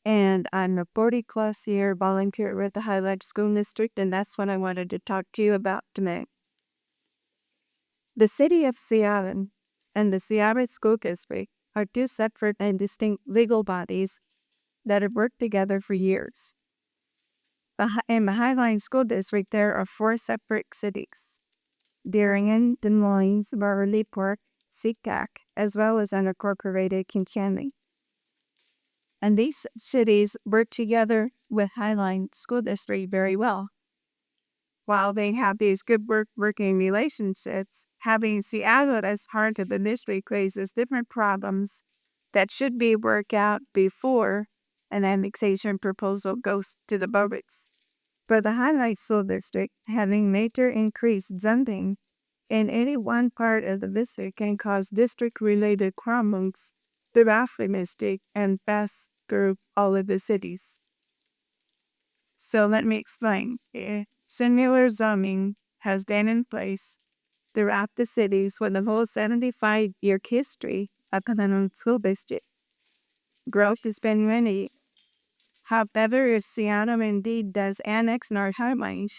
and I'm a 40 plus year volunteer with the Highline School District, and that's what I wanted to talk to you about tonight. The city of Seattle and the Seattle School District are two separate and distinct legal bodies that have worked together for years. In the Highline School District, there are 4 separate cities: Darien, Des Moines, Beverly Park, Seacack, as well as unincorporated Kincannon. And these cities work together with Highline School District very well. While they have these good working relationships, having Seattle as part of the district raises different problems that should be worked out before an annexation proposal goes to the voters. For the Highline School District, having major increased zoning in any one part of the district can cause district-related problems throughout the district and pass through all of the cities. So let me explain. Similar zoning has been in place throughout the cities with the whole 75-year history of the Highline School District. Growth has been many. However, if Seattle indeed does annex North Highline,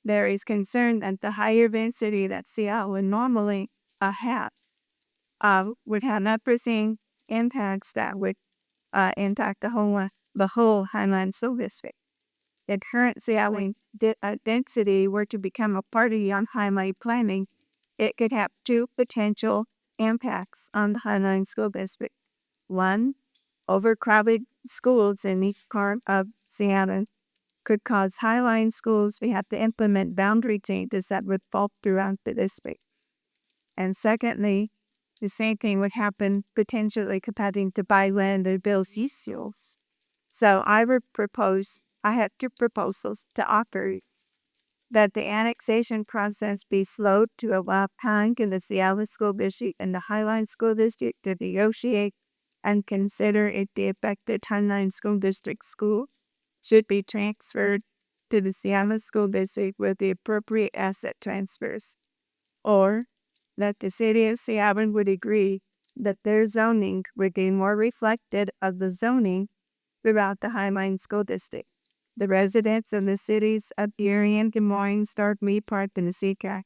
there is concern that the higher density that Seattle would normally have would have unforeseen impacts that would impact the whole Highline School District. If current Seattle density were to become a party on Highline planning, it could have 2 potential impacts on the Highline School District. 1, overcrowded schools in each part of Seattle could cause Highline schools to have to implement boundary changes that would fall throughout the district. And secondly, the same thing would happen potentially having to buy land or build schools. So I have 2 proposals to offer: that the annexation process be slowed to allow time in the Seattle School District and the Highline School District to negotiate and consider if the affected Highline School District school should be transferred to the Seattle School District with the appropriate asset transfers, or that the city of Seattle would agree that their zoning would be more reflected of the zoning throughout the Highline School District. The residents of the cities of Darien, Des Moines, Stark, Mead Park, and Seacack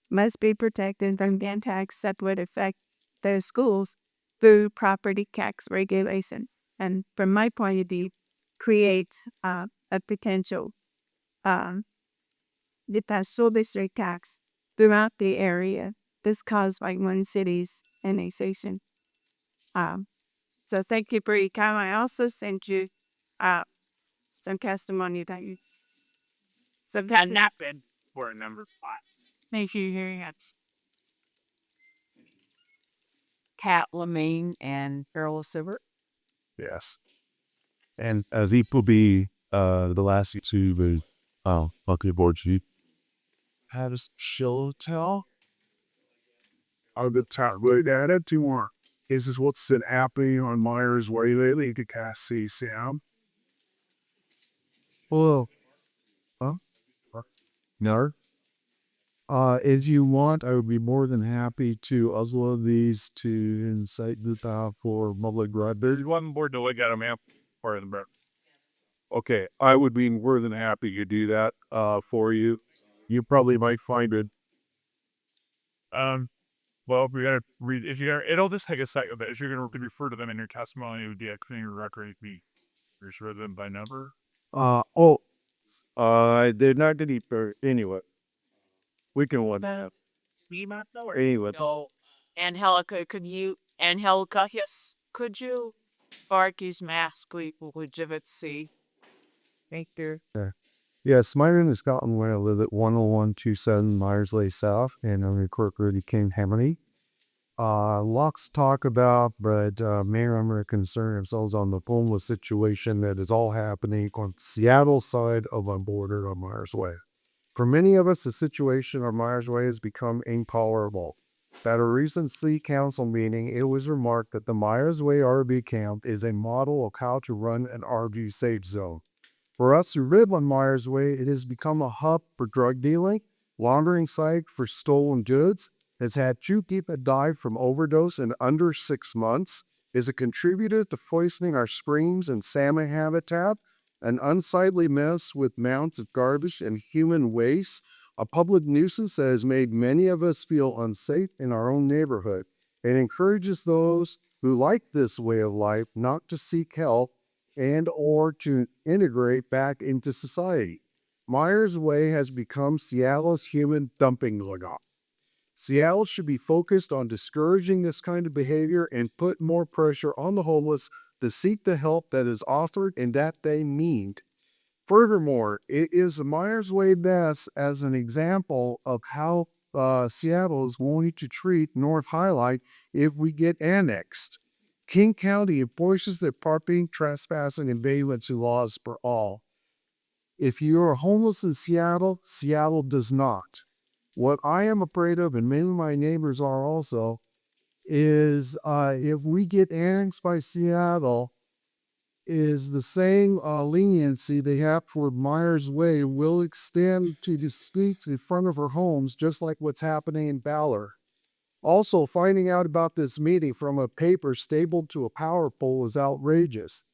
must be protected from the attacks that would affect their schools through property tax regulation. And from my point of view, create a potential the school district tax throughout the area. This caused by one city's annexation. So thank you for your time. I also sent you some testimony that you
And that's it for number 5. Thank you very much.
Kat Lemane and Carol Silver.
Yes.
And as it will be the last two, the bucket board sheet.
How does she'll tell? Are the town really added to more? Is this what's been happening on Myers Way lately? You could kind of see Sam.
Well, no. If you want, I would be more than happy to upload these to Insight the top for public record.
There's one board to look at them, part of the book. Okay, I would be more than happy to do that for you.
You probably might find it.
Well, we gotta read. If you're, it'll just take a second. But if you're gonna refer to them in your testimony, it would be a clean record. Be refer them by number.
They're not gonna be anyway. We can one.
We might know.
Anyway.
So, Angelica, yes, could you Barky's mask, would you see? Thank you.
Yes, my name is Scotland when I live at 10127 Myers Way South, and I'm incorporated King Hamony. Lots to talk about, but main I'm going to concern ourselves on the homeless situation that is all happening on the Seattle side of the border of Myers Way. For many of us, the situation on Myers Way has become intolerable. At a recent city council meeting, it was remarked that the Myers Way RV camp is a model of how to run an RV safe zone. For us who live on Myers Way, it has become a hub for drug dealing, laundering site for stolen goods,
has had 2 people die from overdose in under 6 months, is a contributor to poisoning our streams and salmon habitat, an unsightly mess with mounds of garbage and human waste, a public nuisance that has made many of us feel unsafe in our own neighborhood. It encourages those who like this way of life not to seek help and or to integrate back into society. Myers Way has become Seattle's human dumping ground. Seattle should be focused on discouraging this kind of behavior and put more pressure on the homeless to seek the help that is offered and that they need. Furthermore, it is the Myers Way deaths as an example of how Seattle is going to treat North Highline if we get annexed. King County enforces the parking, trespassing, and vagrancy laws for all. If you are homeless in Seattle, Seattle does not. What I am afraid of, and many of my neighbors are also, is if we get annexed by Seattle, is the same leniency they have for Myers Way will extend to the streets in front of our homes, just like what's happening in Ballard. Also, finding out about this meeting from a paper stapled to a power pole is outrageous.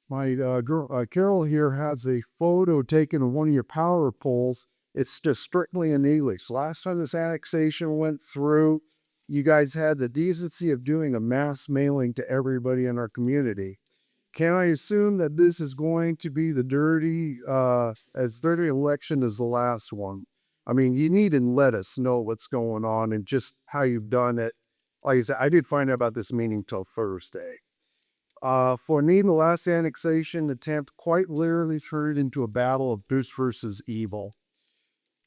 My girl Carol here has a photo taken of one of your power poles. It's just strictly in English. Last time this annexation went through, you guys had the decency of doing a mass mailing to everybody in our community. Can I assume that this is going to be as dirty election as the last one? I mean, you need to let us know what's going on and just how you've done it. Like I said, I did find out about this meeting till Thursday. For me, the last annexation attempt quite literally turned into a battle of good versus evil.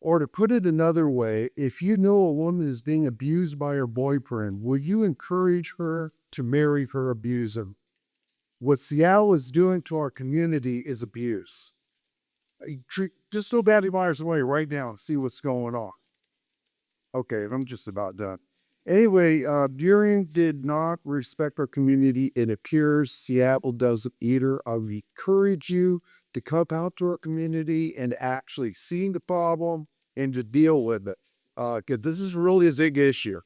Or to put it another way, if you know a woman is being abused by her boyfriend, will you encourage her to marry her abuser? What Seattle is doing to our community is abuse. Just go Batty Myers Way right now and see what's going on. Okay, I'm just about done. Anyway, Burien did not respect our community. It appears Seattle doesn't either. I would encourage you to come out to our community and actually see the problem and to deal with it. Because this is really a big issue.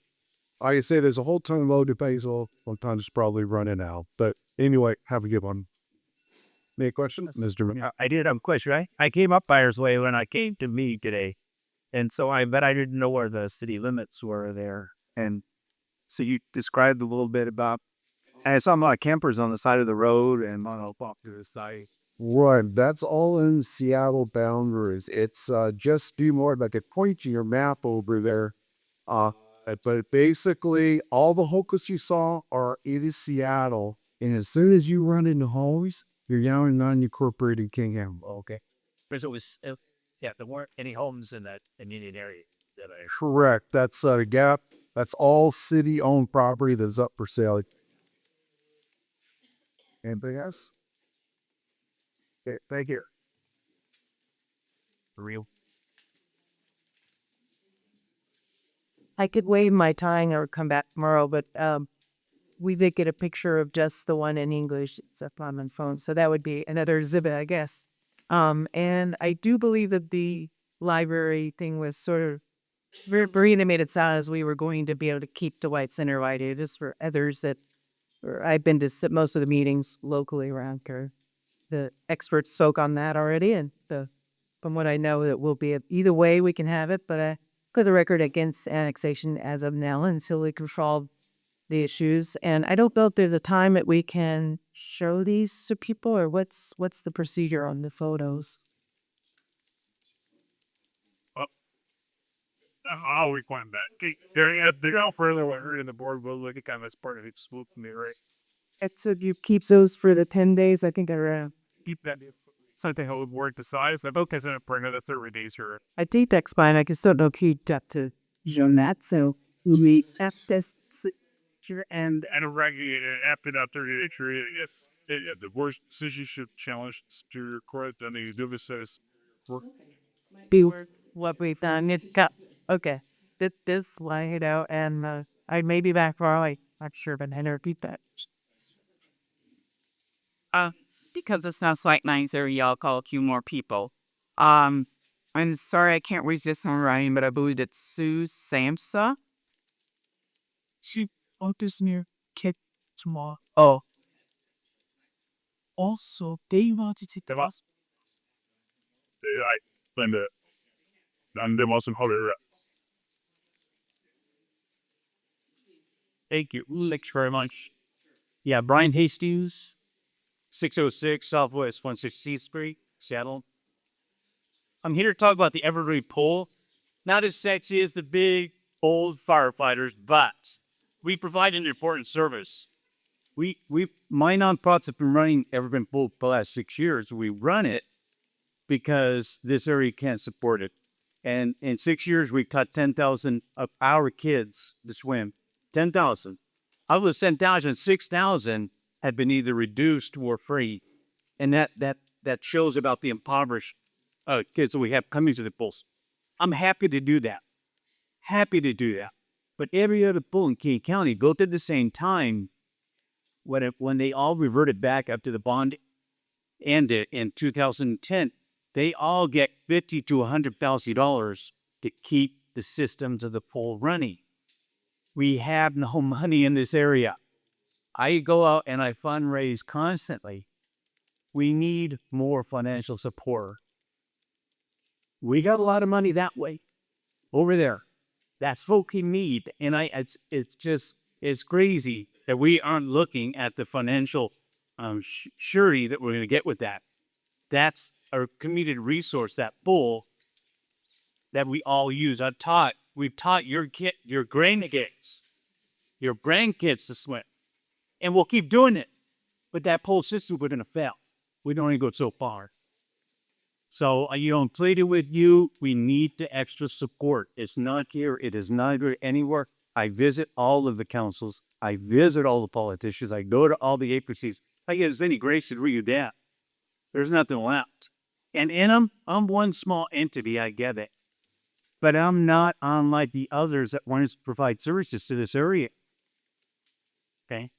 Like I say, there's a whole ton of low debate, so sometimes it's probably running out. But anyway, have a good one. Any questions, Mr.
I did have a question, right? I came up Byers Way when I came to me today. And so I bet I didn't know where the city limits were there. And so you described a little bit about, and I saw a lot of campers on the side of the road and on off to the side.
Right, that's all in Seattle boundaries. It's just due more like a point to your map over there. But basically, all the hocus you saw are in Seattle. And as soon as you run into homes, you're now in non-incorporated Kingham.
Okay. Because it was, yeah, there weren't any homes in that immediate area that I.
Correct. That's a gap. That's all city-owned property that's up for sale. Anything else? Okay, thank you.
For real.
I could waive my time or come back tomorrow, but we did get a picture of just the one in English. It's up on my phone, so that would be another exhibit, I guess. And I do believe that the library thing was sort of Marina made it sound as we were going to be able to keep the White Center White. It is for others that I've been to most of the meetings locally around here. The experts soak on that already, and from what I know, it will be either way we can have it. But I put the record against annexation as of now until we can solve the issues. And I don't know if there's a time that we can show these to people, or what's the procedure on the photos.
I'll rewind that. They go further when we're in the board. We'll look at kind of as part of it. Swoop me, right?
It's you keep those for the 10 days. I think around.
Keep that if something how it would work the size. I'm okay to for another 30 days here.
I think that's fine. I can still no keep up to that. So we have this and
regulated after that 30 days. Yes, the worst decision should challenge to court. Then the do says
be what we've done. It got okay. This laid out, and I may be back tomorrow. I'm not sure, but I repeat that.
Because it's not like nicer, y'all call a few more people. I'm sorry I can't resist on writing, but I believe it's Sue Samsa.
She focus near Kit tomorrow. Oh. Also, they wanted to tell us.
Thank you. Thanks very much. Yeah, Brian Hastings, 606 Southwest 160th Street, Seattle. I'm here to talk about the Evergreen Pole. Not as sexy as the big, old firefighters, but we provide an important service. My nonprofits have been running Evergreen Pole for the last 6 years. We run it because this area can't support it. And in 6 years, we taught 10,000 of our kids to swim. 10,000. Out of those 10,000, 6,000 have been either reduced or free. And that shows about the impoverished kids that we have coming to the pools. I'm happy to do that. Happy to do that. But every other pool in King County built at the same time when they all reverted back up to the bond ended in 2010, they all get $50,000 to $100,000 to keep the systems of the pool running. We have no money in this area. I go out and I fundraise constantly. We need more financial support. We got a lot of money that way, over there. That's what we need, and it's crazy that we aren't looking at the financial surety that we're going to get with that. That's a community resource, that pool that we all use. We've taught your grandkids to swim, and we'll keep doing it. But that pool system, we're going to fail. We don't even go so far. So, I'm pleading with you. We need the extra support. It's not here. It is not here anywhere. I visit all of the councils. I visit all the politicians. I go to all the agencies. I get as any grace to read that. There's nothing left. And in them, I'm one small entity. I get it. But I'm not unlike the others that want to provide services to this area. Okay?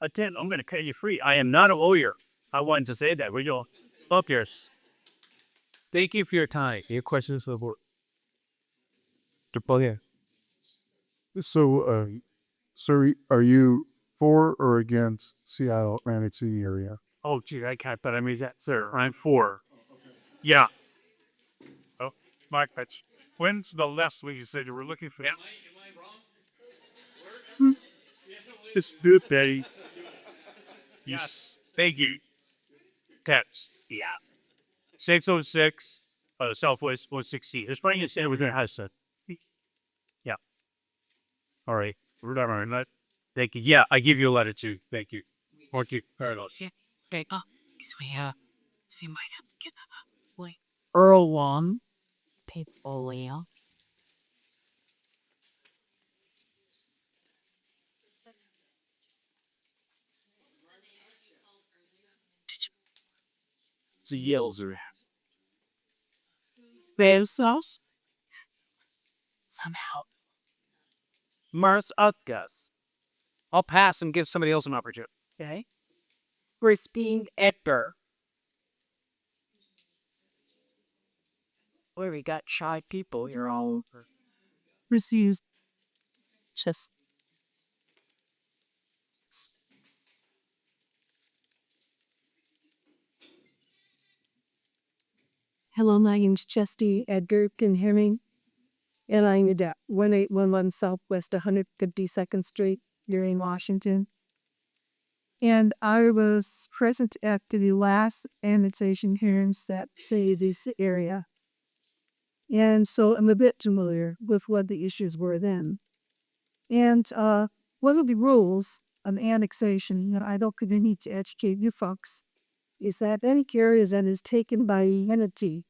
I'm going to cut you free. I am not a lawyer. I wanted to say that. We're up yours. Thank you for your time. Your questions for the board.
So, sir, are you for or against Seattle annexing the area?
Oh, gee, I can't, but I mean that, sir. I'm for. Yeah.
Oh, Mike, when's the last week you said you were looking for? Yeah.
It's good, Betty. Yes. Thank you. Cats. Yeah. 606, Southwest 160. There's plenty of with their house, sir. Yeah. All right. Thank you. Yeah, I give you a letter too. Thank you. Thank you.
Yeah. Okay. Oh, because we might have to get wait.
Earl Wong, People.
The yells are
Fail sauce?
Somehow.
Mars Outgas. I'll pass and give somebody else an opportunity.
Okay. Christine Edgar. Where we got shy people here all over. Refused. Just.
Hello, my name's Chesty Edgar. Can you hear me? And I'm at 1811 Southwest 152nd Street here in Washington. And I was present at the last annexation hearings that say this area. And so I'm a bit familiar with what the issues were then. And one of the rules of annexation that I don't think I need to educate you folks is that any area that is taken by an entity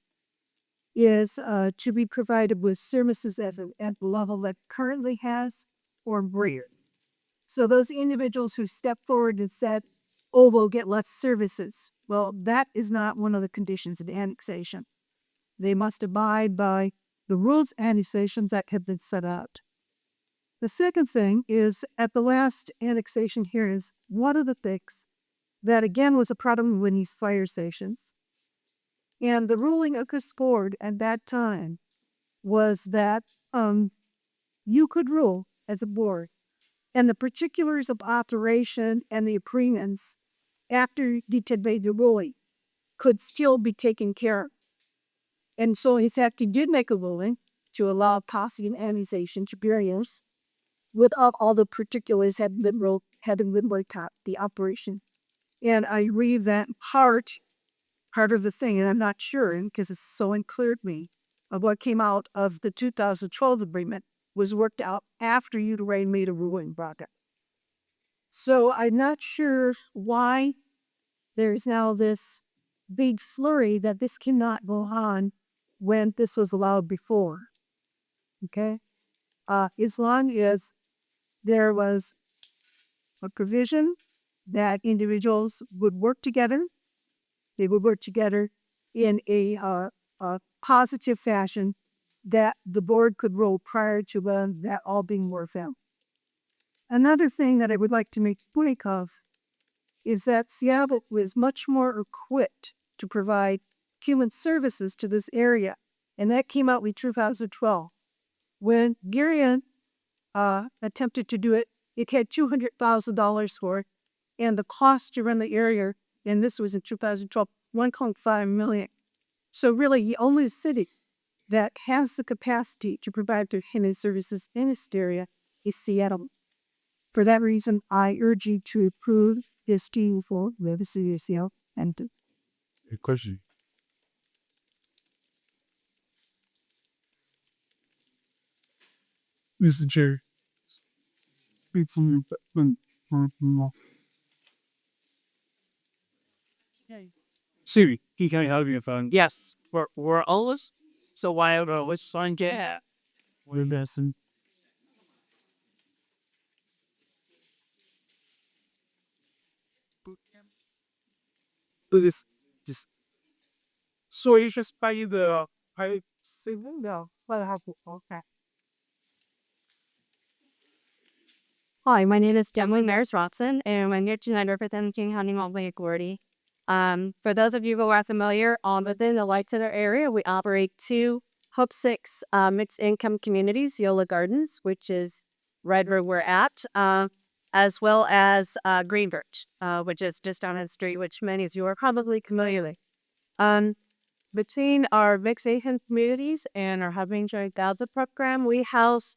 is to be provided with services at the level that currently has or greater. So those individuals who step forward and said, oh, we'll get less services. Well, that is not one of the conditions of annexation. They must abide by the rules of annexation that have been set out. The second thing is at the last annexation hearings, one of the things that again was a problem with these fire stations. And the ruling of this board at that time was that you could rule as a board and the particulars of operation and the agreements after the made the ruling could still be taken care of. And so, in fact, he did make a ruling to allow posse and annexation to barriers without all the particulars having been worked out, the operation. And I read that part of the thing, and I'm not sure because it's so unclear to me of what came out of the 2012 agreement was worked out after Uterine made a ruling about it. So I'm not sure why there's now this big flurry that this cannot go on when this was allowed before. Okay? As long as there was a provision that individuals would work together, they would work together in a positive fashion that the board could rule prior to that all being worked out. Another thing that I would like to make point of is that Seattle was much more equipped to provide human services to this area, and that came out in 2012. When Gurion attempted to do it, it had $200,000 for it, and the cost to run the area, and this was in 2012, $1.5 million. So really, the only city that has the capacity to provide their human services in this area is Seattle. For that reason, I urge you to approve this deal for the city of Seattle. And
A question. Mr. Chair.
Siri, can you help me phone?
Yes, we're always so why are we always on jet?
We're missing. This just so you just pay the pay signal?
no, well, how okay.
Hi, my name is Emily Maris Robson, and I'm here tonight representing King County Multi Authority. For those of you who are familiar, within the Light Center area, we operate two Hope 6 mixed income communities, Yola Gardens, which is right where we're at, as well as Green Birch, which is just down the street, which many of you are probably familiar with. Between our mixed income communities and our Having Joint Delta program, we house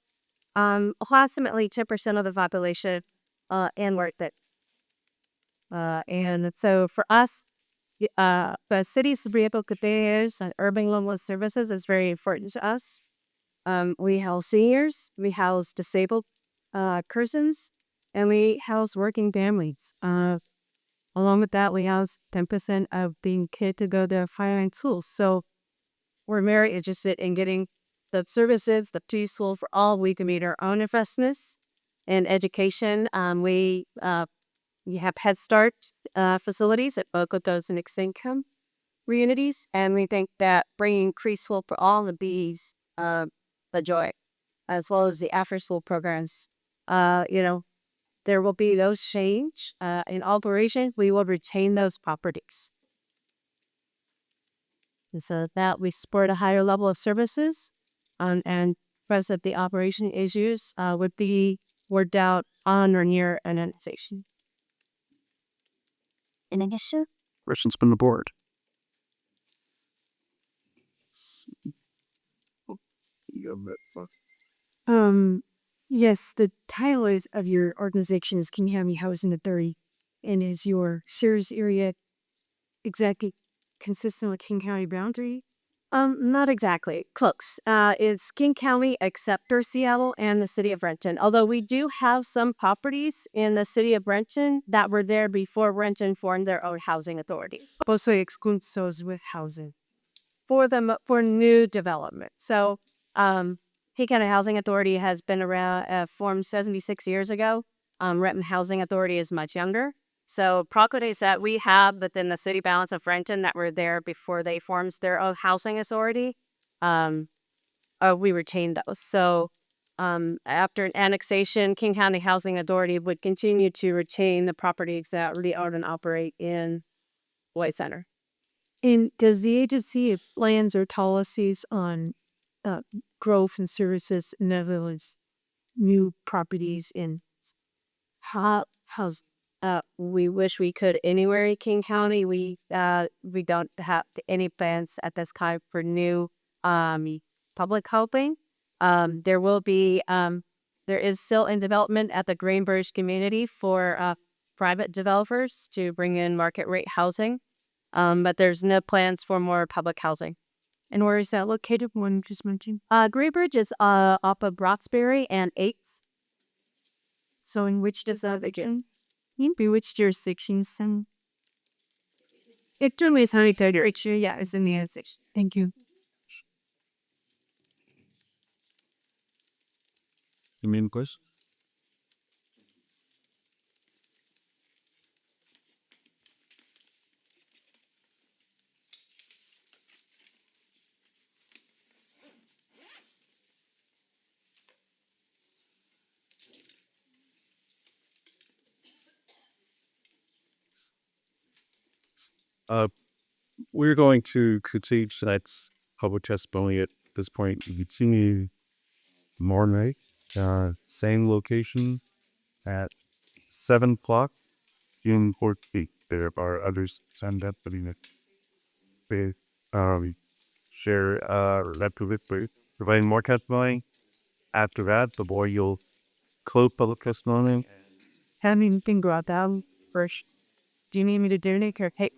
approximately 10% of the population and work it. And so for us, the city's rehabilitators and urban homeless services is very important to us. We house seniors, we house disabled persons, and we house working families. Along with that, we house 10% of being kids to go to Highline schools. So we're very interested in getting the services, the preschool for all. We can meet our own investments in education. We have Head Start facilities at both of those mixed income communities, and we think that bringing preschool for all the bees, the joy, as well as the after school programs, there will be those change in operation. We will retain those properties. And so that we support a higher level of services and present the operation issues would be worked out on or near an annexation. An issue?
Questions from the board?
Yes, the title is of your organization is King County Housing Authority, and is your service area exactly consistent with King County boundary? Not exactly. Close. It's King County except for Seattle and the city of Renton. Although we do have some properties in the city of Renton that were there before Renton formed their own housing authority. Also excludes those with housing for new development. So, King County Housing Authority has been around, formed 76 years ago. Renton Housing Authority is much younger. So properties that we have within the city balance of Renton that were there before they formed their own housing authority, we retained those. So after an annexation, King County Housing Authority would continue to retain the properties that already own and operate in White Center. And does the agency have plans or policies on growth and services in Netherlands, new properties in
how's we wish we could anywhere in King County. We don't have any plans at this time for new public housing. There will be there is still in development at the Greenbridge community for private developers to bring in market rate housing. But there's no plans for more public housing.
And where is that located? One you just mentioned.
Greenbridge is off of Roxbury and 8th.
So in which does that again? In which jurisdictions? And actually, sanitary actually, yeah, it's in the section. Thank you.
You mean question? We're going to continue tonight's public testimony at this point. You can see me morning, same location at 7 o'clock in 14th. There are others signed up, but in the share providing more testimony. After that, the board you'll close public testimony.
Have anything go out that first? Do you need me to donate or hey,